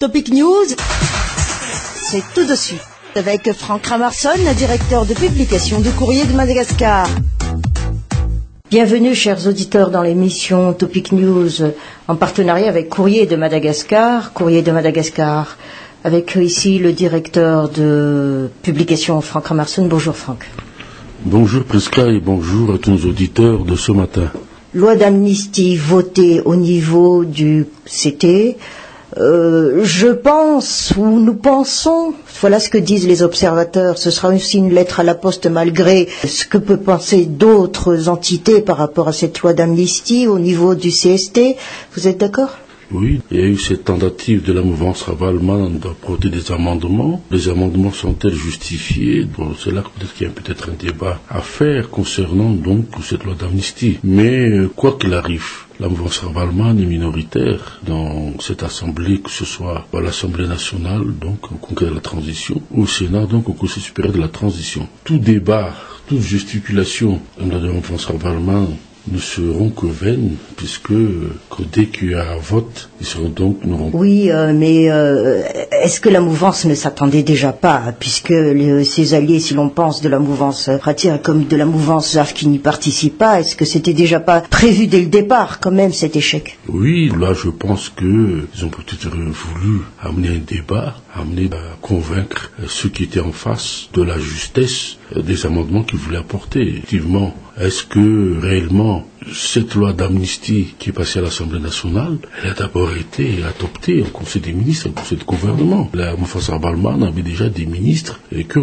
Topic News, c'est tout de suite avec Franck Ramarson, directeur de publication du Courrier de Madagascar. Bienvenue, chers auditeurs, dans l'émission Topic News en partenariat avec Courrier de Madagascar. Courrier de Madagascar, avec ici le directeur de publication Franck Ramarson. Bonjour Franck. Bonjour Prisca et bonjour à tous nos auditeurs de ce matin. Loi d'amnistie votée au niveau du CT. Je pense, ou nous pensons, voilà ce que disent les observateurs, ce sera aussi une lettre à la poste malgré ce que peuvent penser d'autres entités par rapport à cette loi d'amnistie au niveau du CST. Vous êtes d'accord ? Oui, il y a eu cette tentative de la mouvance Ravalman d'apporter des amendements. Les amendements sont-elles justifiés ? Bon, c'est là que peut-être qu'il y a peut-être un débat à faire concernant donc cette loi d'amnistie. Mais quoi qu'il arrive, la mouvance Ravalman est minoritaire dans cette assemblée, que ce soit à l'Assemblée nationale, donc au Congrès de la transition, ou au Sénat, donc au Conseil supérieur de la transition. Tout débat, toute gesticulation de la mouvance Ravalman ne seront que vaines, puisque dès qu'il y a un vote, ils seront donc... Oui, mais est-ce que la mouvance ne s'attendait déjà pas, puisque ses alliés, si l'on pense de la mouvance Ratir comme de la mouvance ZAF qui n'y participe pas, est-ce que c'était déjà pas prévu dès le départ, quand même, cet échec ? Oui, là, je pense qu'ils ont peut-être voulu amener un débat, amener à convaincre ceux qui étaient en face de la justesse des amendements qu'ils voulaient apporter. Effectivement, est-ce que réellement cette loi d'amnistie qui est passée à l'Assemblée nationale, elle a d'abord été adoptée au Conseil des ministres, au Conseil de gouvernement. La mouvance Ravalman avait déjà des ministres et que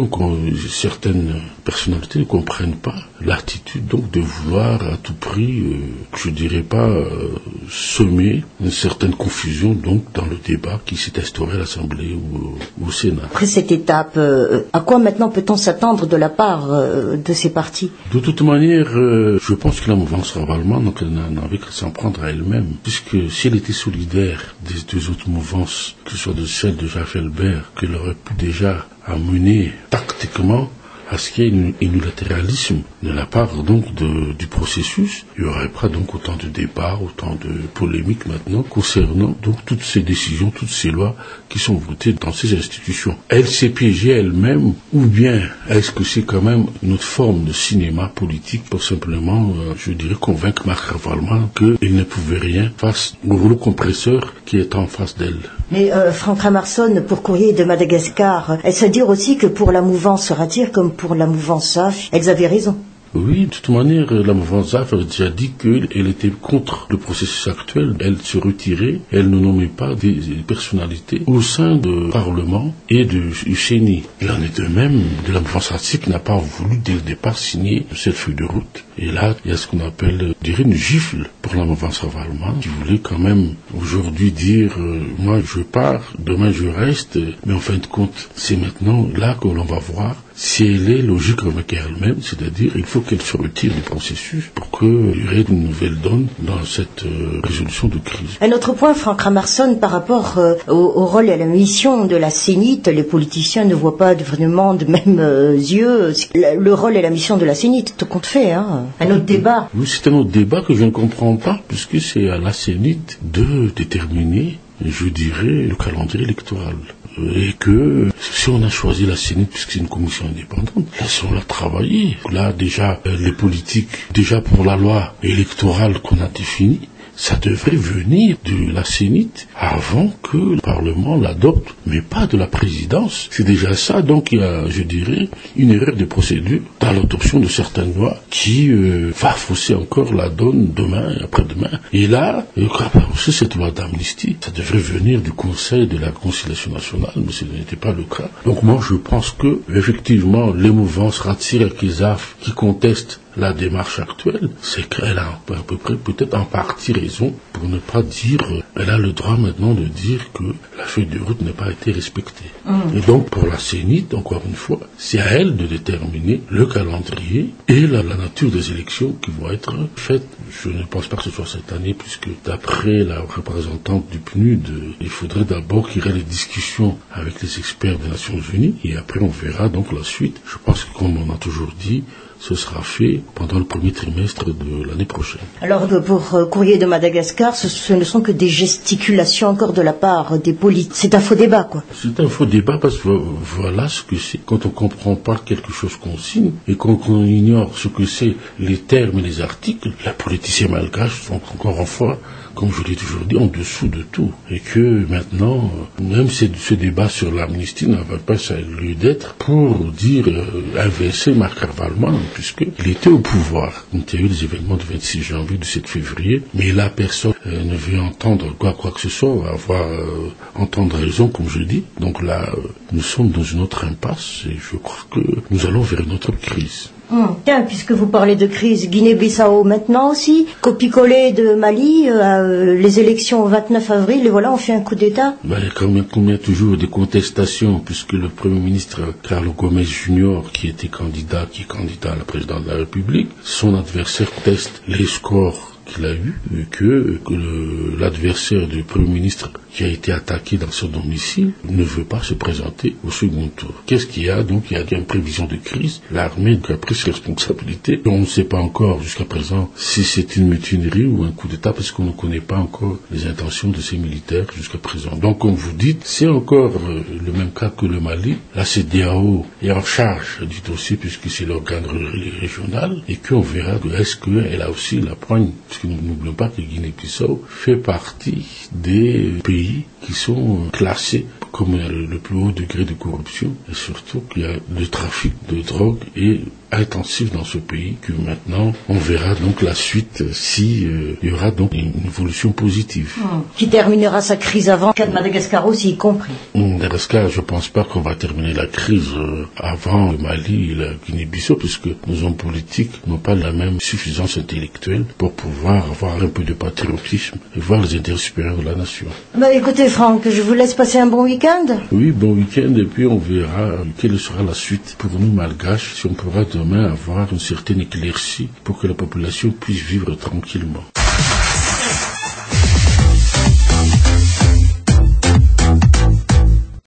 certaines personnalités ne comprennent pas l'attitude donc de vouloir à tout prix, je dirais pas, semer une certaine confusion donc dans le débat qui s'est instauré à l'Assemblée ou au Sénat. Après cette étape, à quoi maintenant peut-on s'attendre de la part de ces partis ? De toute manière, je pense que la mouvance Ravalman n'avait qu'à s'en prendre à elle-même, puisque si elle était solidaire des deux autres mouvances, que ce soit de celle de Jacques Felbert, qu'elle aurait pu déjà amener tactiquement à ce qu'il y ait un unilatéralisme de la part donc du processus, il n'y aurait pas donc autant de débats, autant de polémiques maintenant concernant donc toutes ces décisions, toutes ces lois qui sont votées dans ces institutions. Elle s'est piégée elle-même, ou bien est-ce que c'est quand même une autre forme de cinéma politique pour simplement, je dirais, convaincre Marc Ravalman qu'il ne pouvait rien face au rouleau compresseur qui est en face d'elle. Mais Franck Ramarson, pour Courrier de Madagascar, est-ce à dire aussi que pour la mouvance Ratir comme pour la mouvance ZAF, elles avaient raison ? Oui, de toute manière, la mouvance ZAF avait déjà dit qu'elle était contre le processus actuel. Elle se retirait, elle ne nommait pas des personnalités au sein du Parlement et du CENI. Il en est de même de la mouvance Ratir qui n'a pas voulu dès le départ signer cette feuille de route. Et là, il y a ce qu'on appelle, je dirais, une gifle pour la mouvance Ravalman, qui voulait quand même aujourd'hui dire moi je pars, demain je reste, mais en fin de compte, c'est maintenant là que l'on va voir si elle est logique avec elle-même, c'est-à-dire il faut qu'elle se retire du processus pour qu'il y ait une nouvelle donne dans cette résolution de crise. Un autre point, Franck Ramarson, par rapport au rôle et à la mission de la CENIT, les politiciens ne voient pas vraiment de même yeux le rôle et la mission de la CENIT, tout compte fait, hein. Un autre débat. Oui, c'est un autre débat que je ne comprends pas, puisque c'est à la CENIT de déterminer, je dirais, le calendrier électoral. Et que si on a choisi la CENIT, puisque c'est une commission indépendante, laissons-la travailler. Là, déjà, les politiques, déjà pour la loi électorale qu'on a définie, ça devrait venir de la CENIT avant que le Parlement l'adopte, mais pas de la présidence. C'est déjà ça, donc il y a, je dirais, une erreur de procédure dans l'adoption de certaines lois qui va fausser encore la donne demain et après-demain. Et là, aussi cette loi d'amnistie, ça devrait venir du Conseil de la Conciliation nationale, mais ce n'était pas le cas. Donc moi, je pense que, effectivement, les mouvances Ratir et ZAF qui contestent la démarche actuelle, c'est qu'elle a à peu près peut-être en partie raison, pour ne pas dire, elle a le droit maintenant de dire que la feuille de route n'a pas été respectée. Et donc pour la CENIT, encore une fois, c'est à elle de déterminer le calendrier et la nature des élections qui vont être faites. Je ne pense pas que ce soit cette année, puisque d'après la représentante du PNUD, il faudrait d'abord qu'il y ait des discussions avec les experts des Nations Unies, et après on verra donc la suite. Je pense que comme on a toujours dit, ce sera fait pendant le premier trimestre de l'année prochaine. Alors pour Courrier de Madagascar, ce ne sont que des gesticulations encore de la part des politiques. C'est un faux débat, quoi. C'est un faux débat parce que voilà ce que c'est. Quand on ne comprend pas quelque chose qu'on signe et qu'on ignore ce que c'est les termes et les articles, les politiciens malgaches sont encore une fois, comme je l'ai toujours dit, en dessous de tout. Et que maintenant, même ce débat sur l'amnistie n'avait pas lieu d'être pour dire inverser Marc Ravaloman, puisqu'il était au pouvoir. Il y a eu les événements du 26 janvier, du 7 février, mais là, personne ne veut entendre quoi que ce soit, entendre raison, comme je dis. Donc là, nous sommes dans une autre impasse et je crois que nous allons vers une autre crise. Tiens, puisque vous parlez de crise, Guinée-Bissau maintenant aussi, copie-coller de Mali, les élections au 29 avril, et voilà, on fait un coup d'État. Il y a combien toujours des contestations, puisque le Premier ministre Carlos Gomes Junior, qui est candidat à la présidence de la République, son adversaire teste les scores qu'il a eu, que l'adversaire du Premier ministre qui a été attaqué dans son domicile ne veut pas se présenter au second tour. Qu'est-ce qu'il y a? Donc il y a une prévision de crise. L'armée a pris ses responsabilités. On ne sait pas encore jusqu'à présent si c'est une mutinerie ou un coup d'État parce qu'on ne connaît pas encore les intentions de ces militaires jusqu'à présent. Donc comme vous dites, c'est encore le même cas que le Mali. La CEDEAO est en charge du dossier puisque c'est l'organe régional et qu'on verra est-ce qu'elle a aussi la poigne. Parce que nous n'oublions pas que Guinée-Bissau fait partie des pays qui sont classés comme le plus haut degré de corruption et surtout qu'il y a le trafic de drogue et intensif dans ce pays que maintenant on verra donc la suite si il y aura donc une évolution positive. Qui terminera sa crise avant, cas de Madagascar aussi y compris. Madagascar, je pense pas qu'on va terminer la crise avant le Mali et la Guinée-Bissau puisque nos hommes politiques n'ont pas la même suffisance intellectuelle pour pouvoir avoir un peu de patriotisme et voir les intérêts supérieurs de la nation. Écoutez Franck, je vous laisse passer un bon week-end. Oui, bon week-end et puis on verra quelle sera la suite pour nous malgaches si on pourra demain avoir une certaine éclaircie pour que la population puisse vivre tranquillement.